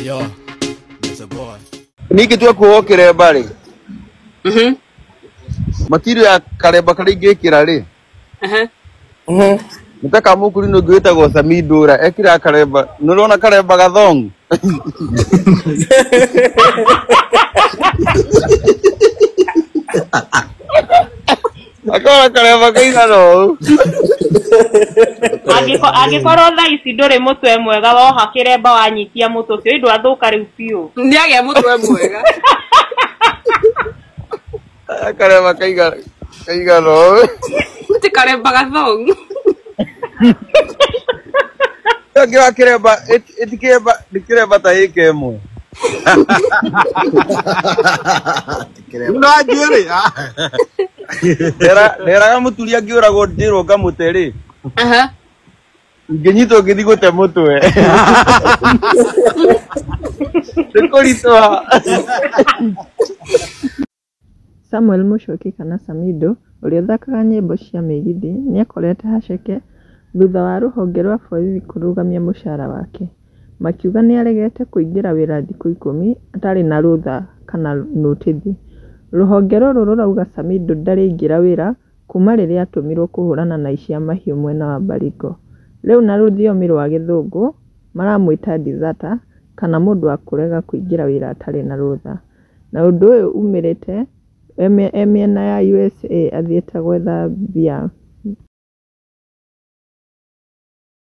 yo, that's a boy. Niki tu kuokere bari. Matiru ya kareba kari gekira ri. Mutaka mukuri no gwita go samidura ekira kareba. Nurona kareba gathong. Akora kareba kaigano. Agikorwo tha ici nduri mutwe mwega woha kiremba wanyitia mutu ucio indu athuka riu piu niagia mutwe mwega kareba kaigano ti karemba gathong Kira kireba dikireba ta ikemwe Una jere. Dera mutulia giora godiro kamuteri. Ngenyito gidigo te mutwe. Rekolitoa. Samuel Mushoki kana Samido uria thakaga nyimbo cia migithi ni akorete haceke thutha wa ruhonge rwa borithi kurugamia mushara wake makiuga ni aregete kuingira wira thikũ 10 atari na rutha kana notithi. Ruhonge ruru rurauga Samido ndariingira wira kuma riria atumirwo kuhurana na icia mahiũ mwena wa Baringo. Riu na rũthiomi rwa Gĩthũngũ maramwita deserter kana mundu wa kurega kuingira wira atari na rutha. Na undu uyu umirite miena ya USA athiete gwetha mbia